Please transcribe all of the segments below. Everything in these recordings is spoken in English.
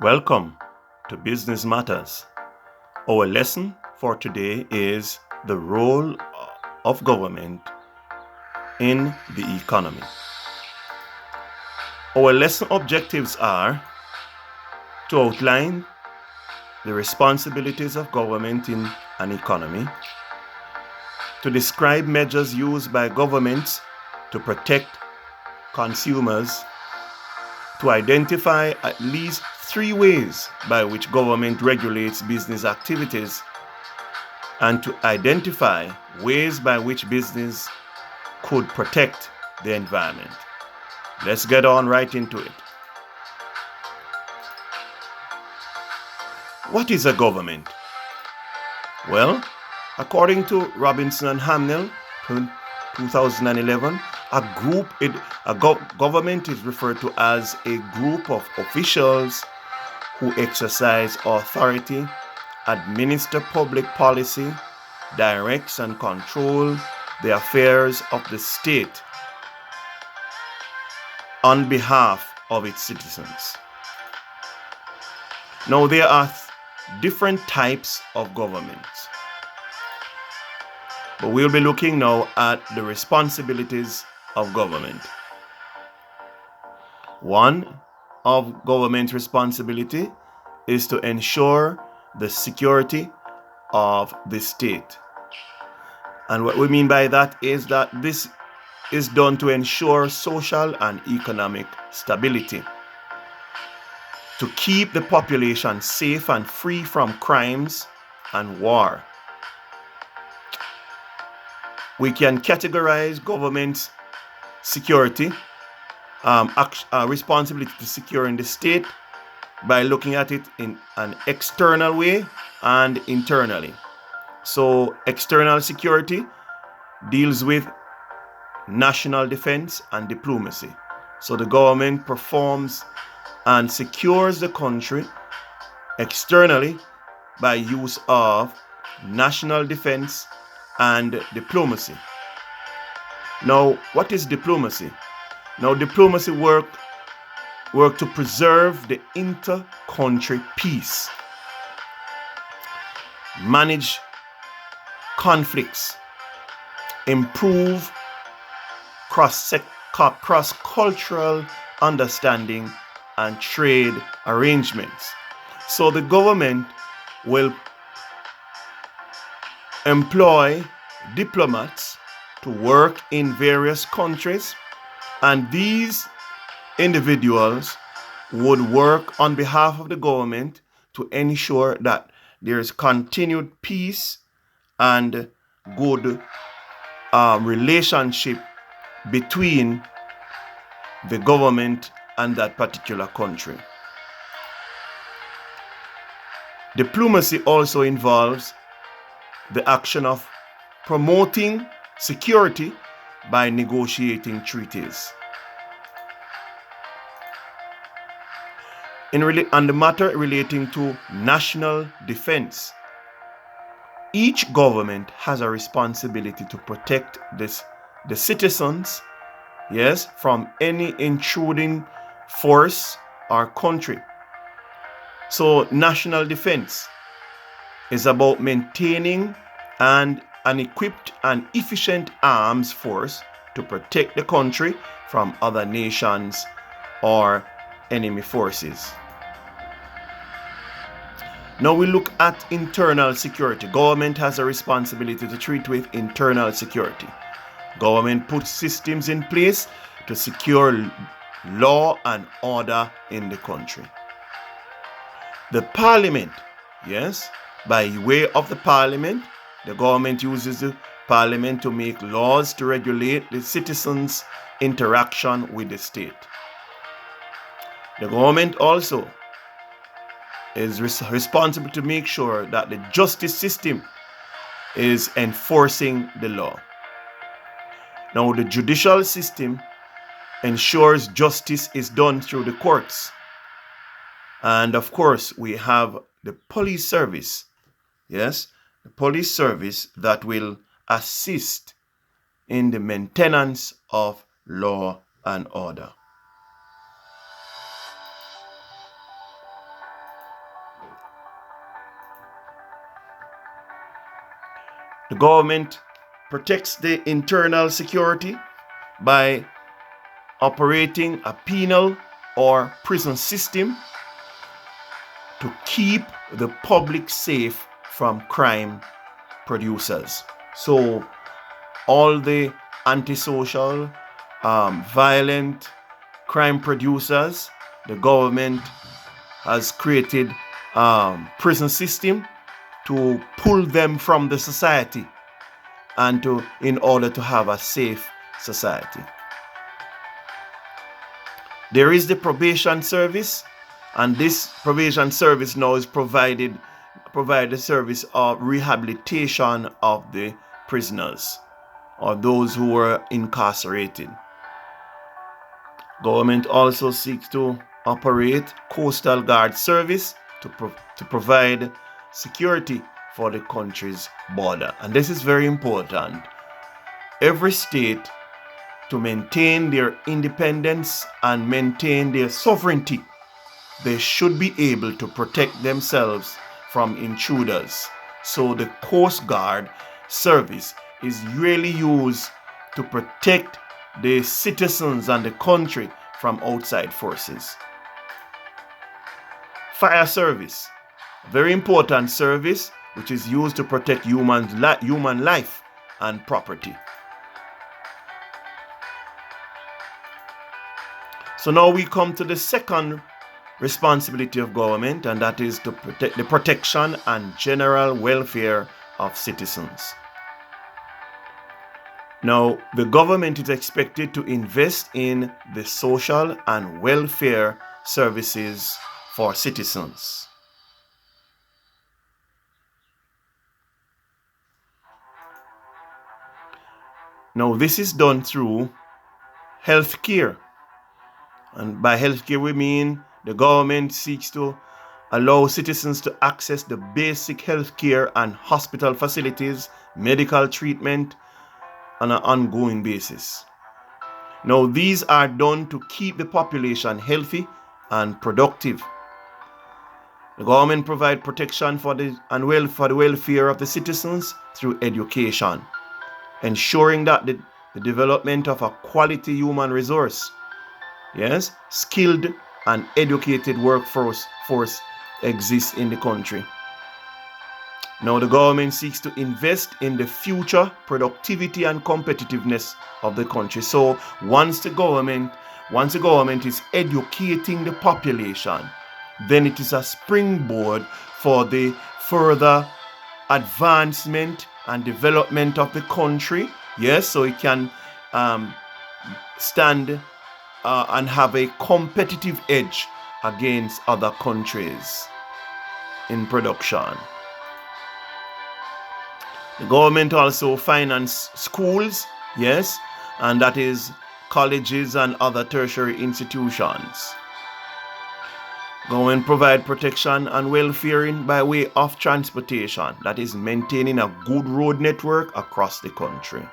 Welcome to Business Matters. Our lesson for today is the role of government in the economy. Our lesson objectives are to outline the responsibilities of government in an economy, to describe measures used by governments to protect consumers, to identify at least 3 ways by which government regulates business activities, and to identify ways by which business could protect the environment. Let's get on right into it. What is a government? Well, according to Robinson and Hamnell, 2011, government is referred to as a group of officials who exercise authority, administer public policy, directs and control the affairs of the state on behalf of its citizens. Now, there are different types of governments, but we'll be looking now at the responsibilities of government. One of government's responsibility is to ensure the security of the state. And what we mean by that is that this is done to ensure social and economic stability, to keep the population safe and free from crimes and war. We can categorize government's security, responsibility to securing the state by looking at it in an external way and internally. So external security deals with national defense and diplomacy. So the government performs and secures the country externally by use of national defense and diplomacy. Now, what is diplomacy? Now, diplomacy work to preserve the inter-country peace, manage conflicts, improve cross-cultural understanding and trade arrangements. So the government will employ diplomats to work in various countries, and these individuals would work on behalf of the government to ensure that there is continued peace and good relationship between the government and that particular country. Diplomacy also involves the action of promoting security by negotiating treaties. On the matter relating to national defense, each government has a responsibility to protect the citizens, from any intruding force or country. So national defense is about maintaining an equipped and efficient arms force to protect the country from other nations or enemy forces. Now we look at internal security. Government has a responsibility to treat with internal security. Government puts systems in place to secure law and order in the country. The parliament, by way of the parliament, the government uses the parliament to make laws to regulate the citizens' interaction with the state. The government also is responsible to make sure that the justice system is enforcing the law. Now, the judicial system ensures justice is done through the courts. And of course, we have the police service. The police service that will assist in the maintenance of law and order. The government protects the internal security by operating a penal or prison system to keep the public safe from crime producers. So all the antisocial, violent crime producers, the government has created prison system to pull them from the society and in order to have a safe society. There is the probation service, and this probation service now is provide the service of rehabilitation of the prisoners or those who were incarcerated. Government also seeks to operate Coastal Guard service to provide security for the country's border. And this is very important. Every state, to maintain their independence and maintain their sovereignty, they should be able to protect themselves from intruders. So the Coast Guard service is really used to protect the citizens and the country from outside forces. Fire service, very important service which is used to protect human life and property. So now we come to the second responsibility of government, and that is to protect the protection and general welfare of citizens. Now, the government is expected to invest in the social and welfare services for citizens. Now, this is done through health care. And by health care, we mean the government seeks to allow citizens to access the basic health care and hospital facilities, medical treatment on an ongoing basis. Now, these are done to keep the population healthy and productive. The government provides protection for the welfare of the citizens through education, ensuring that the development of a quality human resource, skilled and educated workforce exists in the country. Now the government seeks to invest in the future productivity and competitiveness of the country. So once the government is educating the population, then it is a springboard for the further advancement and development of the country. So it can stand and have a competitive edge against other countries in production. The government also finance schools, and that is colleges and other tertiary institutions. Government provide protection and welfare by way of transportation, that is maintaining a good road network across the country.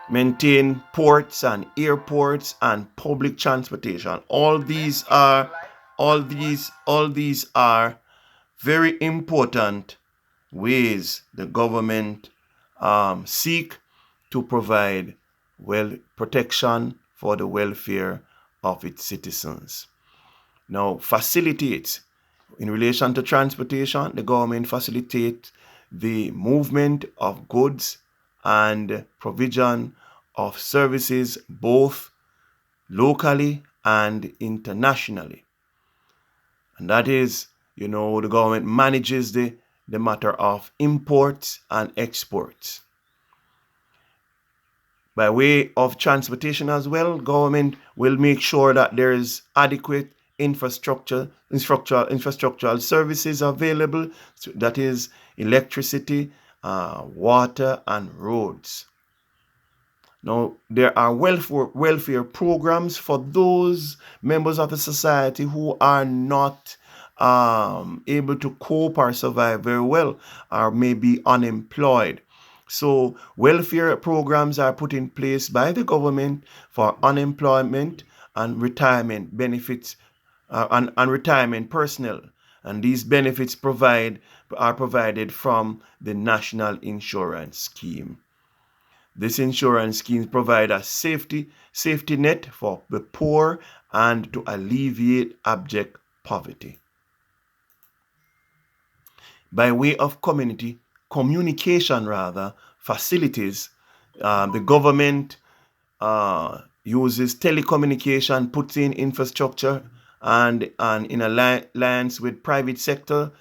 Maintain ports and airports and public transportation. All these are very important ways the government seek to provide protection for the welfare of its citizens. Now, facilitates in relation to transportation, the government facilitates the movement of goods and provision of services both locally and internationally. And that is, the government manages the matter of imports and exports. By way of transportation as well, government will make sure that there is adequate infrastructural services available, that is electricity, water and roads. Now, there are welfare programs for those members of the society who are not able to cope or survive very well, or may be unemployed. So welfare programs are put in place by the government for unemployment and retirement benefits and retirement personnel. and these benefits are provided from the National Insurance Scheme. This insurance scheme provides a safety net for the poor and to alleviate abject poverty. By way of communication facilities, the government uses telecommunication, puts in infrastructure, and in alliance with private sector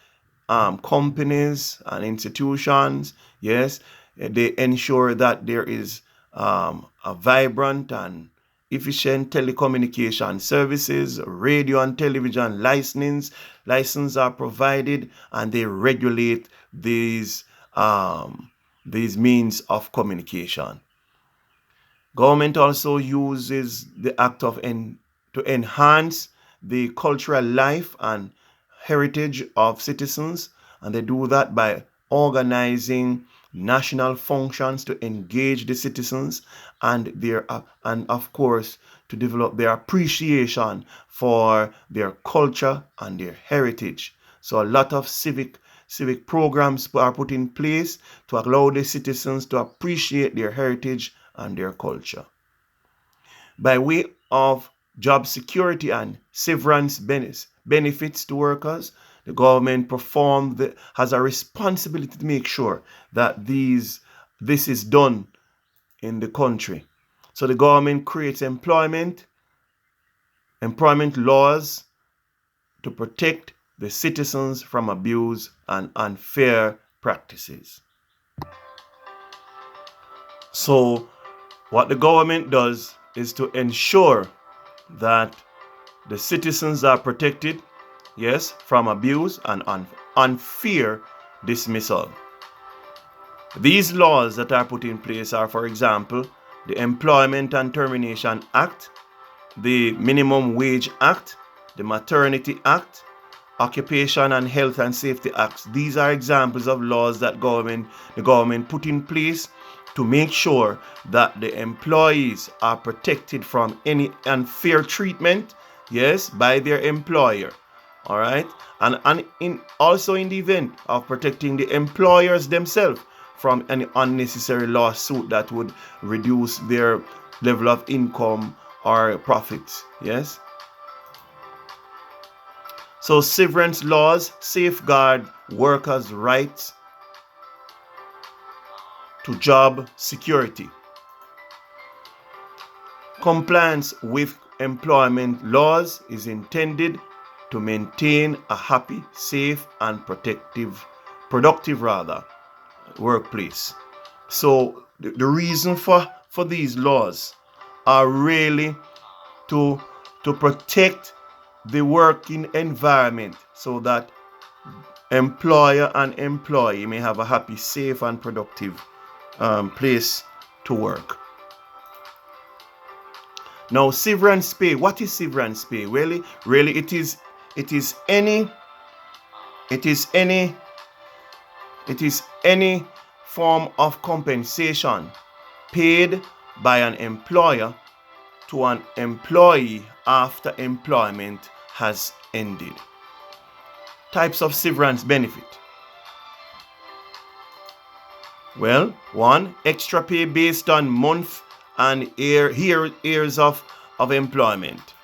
companies and institutions. Yes, they ensure that there is a vibrant and efficient telecommunication services. Radio and television license are provided, and they regulate these means of communication. Government also uses the act to enhance the cultural life and heritage of citizens, and they do that by organizing national functions to engage the citizens and of course to develop their appreciation for their culture and their heritage. So a lot of civic programs are put in place to allow the citizens to appreciate their heritage and their culture. By way of job security and severance benefits to workers, the government has a responsibility to make sure that this is done in the country. So the government creates employment laws to protect the citizens from abuse and unfair practices. So what the government does is to ensure that the citizens are protected, yes, from abuse and unfair dismissal. These laws that are put in place are, for example, the Employment and Termination Act, the Minimum Wage Act, the Maternity Act, Occupation and Health and Safety Acts. These are examples of laws that the government put in place to make sure that the employees are protected from any unfair treatment, yes, by their employer. All right, and also in the event of protecting the employers themselves from any unnecessary lawsuit that would reduce their level of income or profits. Yes. So severance laws safeguard workers' rights to job security. Compliance with employment laws is intended to maintain a happy, safe, and productive workplace. So the reason for these laws are really to protect the working environment so that employer and employee may have a happy, safe, and productive place to work. Now, severance pay. What is severance pay? Really, it is any form of compensation paid by an employer to an employee after employment has ended. Types of severance benefit. Well, 1, extra pay based on month and years of employment.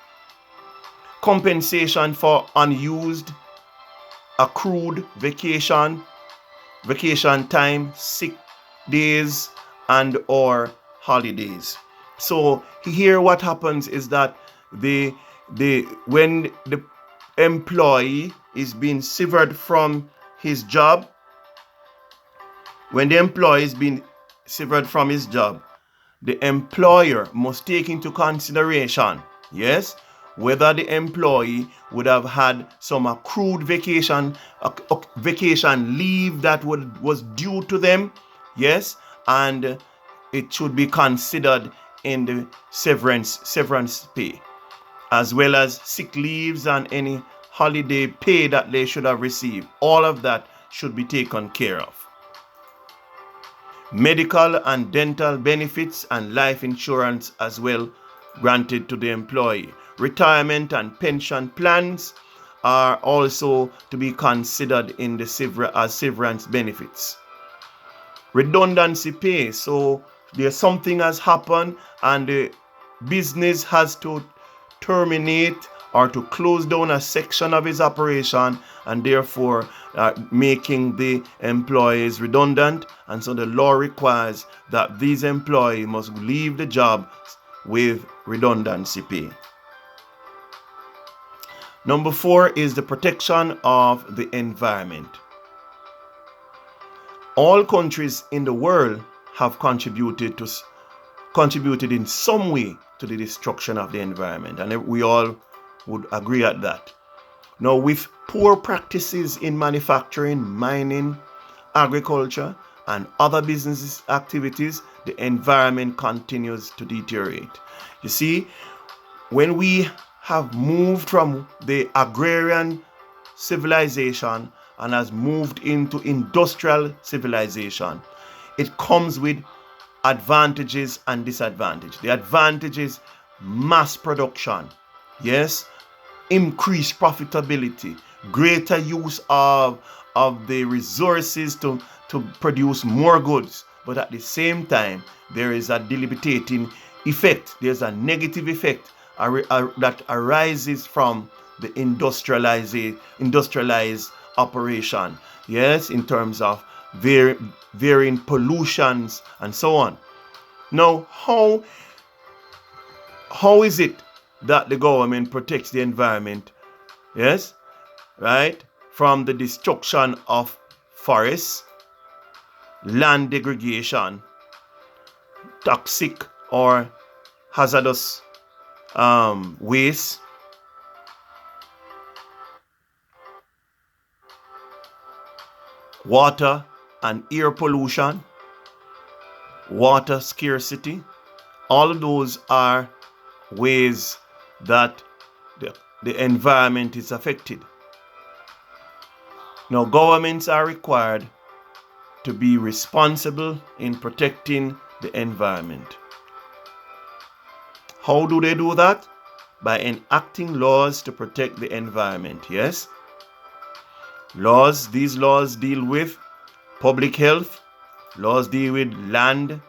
Compensation for unused accrued vacation time, sick days, and or holidays. So here what happens is that when the employee is being severed from his job, the employer must take into consideration, yes, whether the employee would have had some accrued vacation leave that was due to them, yes, and it should be considered in the severance pay, as well as sick leaves and any holiday pay that they should have received. All of that should be taken care of. Medical and dental benefits and life insurance as well granted to the employee. Retirement and pension plans are also to be considered in the as severance benefits. Redundancy pay. So there's something has happened and the business has to terminate or to close down a section of his operation, and therefore making the employees redundant. And so the law requires that these employees must leave the job with redundancy pay. Number 4 is the protection of the environment. All countries in the world have contributed in some way to the destruction of the environment, and we all would agree at that. Now, with poor practices in manufacturing, mining, agriculture, and other business activities, the environment continues to deteriorate. You see, when we have moved from the agrarian civilization and has moved into industrial civilization, it comes with advantages and disadvantages. The advantage is mass production, yes, increased profitability, greater use of the resources to produce more goods. But at the same time, there is a debilitating effect. There's a negative effect that arises from the industrialized operation, yes, in terms of varying pollutions and so on. Now, how is it that the government protects the environment, yes, right, from the destruction of forests, land degradation, toxic or hazardous waste, water and air pollution, water scarcity? All of those are ways that the environment is affected. Now, governments are required to be responsible in protecting the environment. How do they do that? By enacting laws to protect the environment, yes? These laws deal with public health, laws deal with land,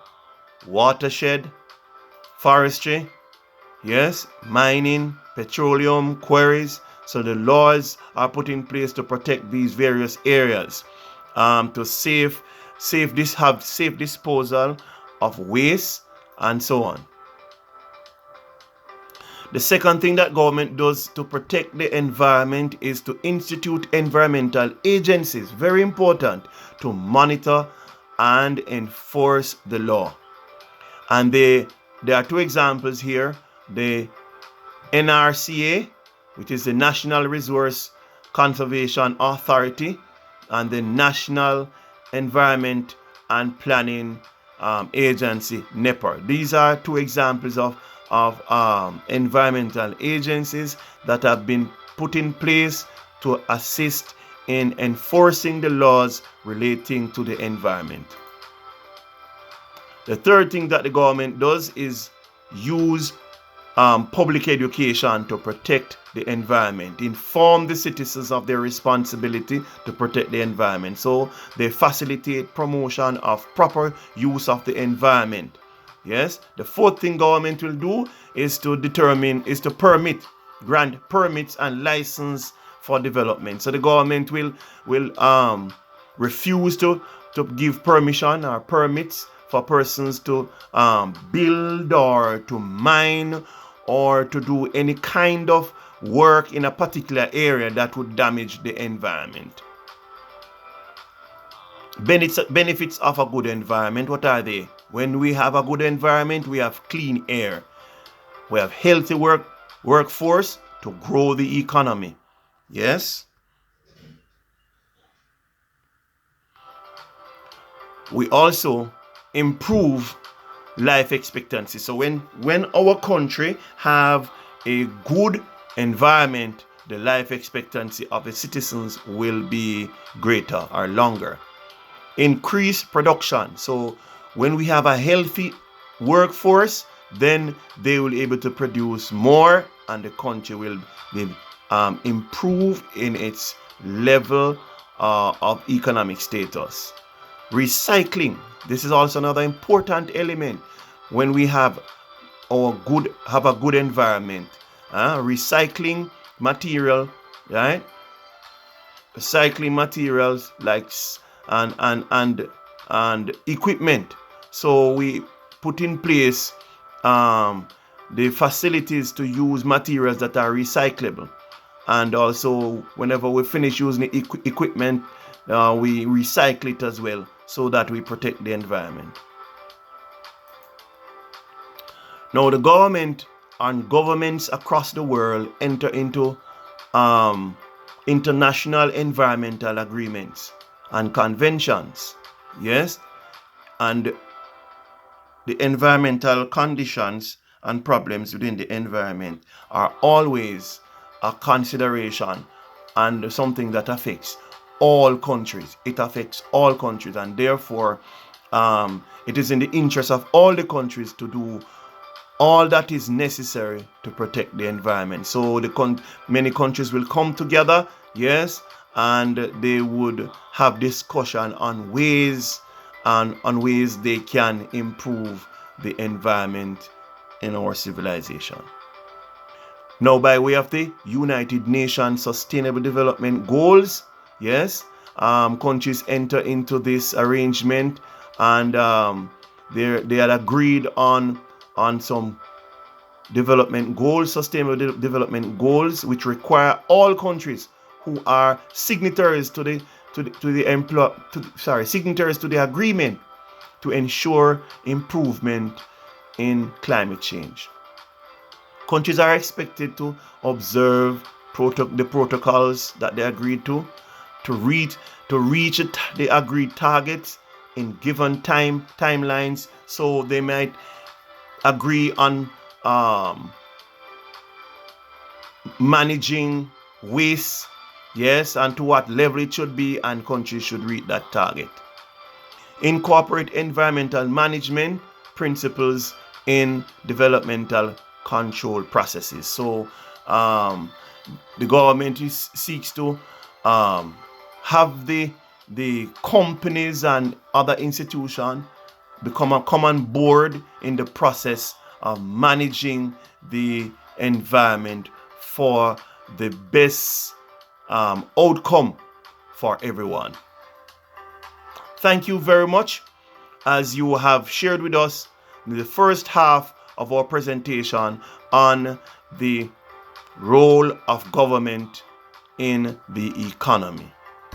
watershed, forestry, yes, mining, petroleum, quarries. So the laws are put in place to protect these various areas, to safe disposal of waste and so on. The second thing that government does to protect the environment is to institute environmental agencies, very important, to monitor and enforce the law. And there are two examples here: the NRCA, which is the National Resource Conservation Authority, and the National Environment and Planning Agency, NEPA. These are two examples of environmental agencies that have been put in place to assist in enforcing the laws relating to the environment. The third thing that the government does is use public education to protect the environment, inform the citizens of their responsibility to protect the environment. So they facilitate promotion of proper use of the environment. Yes, the fourth thing government will do is to grant permits and license for development. So the government will refuse to give permission or permits for persons to build or to mine or to do any kind of work in a particular area that would damage the environment. Benefits of a good environment, what are they? When we have a good environment, we have clean air. We have healthy workforce to grow the economy. Yes? We also improve life expectancy. So when our country have a good environment, the life expectancy of the citizens will be greater or longer. Increase production. So when we have a healthy workforce, then they will be able to produce more and the country will be improve in its level of economic status. Recycling. This is also another important element when we have a good environment. Recycling material, right? Recycling materials like and equipment. So we put in place the facilities to use materials that are recyclable, and also whenever we finish using the equipment, we recycle it as well, so that we protect the environment. Now, the government and governments across the world enter into international environmental agreements and conventions. Yes, and the environmental conditions and problems within the environment are always a consideration and something that affects all countries. It affects all countries, and therefore it is in the interest of all the countries to do all that is necessary to protect the environment. So many countries will come together, yes, and they would have discussion on ways they can improve the environment in our civilization. Now, by way of the United Nations Sustainable Development Goals, yes, countries enter into this arrangement, and they had agreed on some development goals, sustainable development goals, which require all countries who are signatories to the agreement to ensure improvement in climate change. Countries are expected to observe the protocols that they agreed to reach the agreed targets in given timelines. So they might agree on managing waste, yes, and to what level it should be, and countries should reach that target. Incorporate environmental management principles in developmental control processes. So the government seeks to have the companies and other institutions come on board in the process of managing the environment for the best outcome for everyone. Thank you very much, as you have shared with us the first half of our presentation on the role of government in the economy.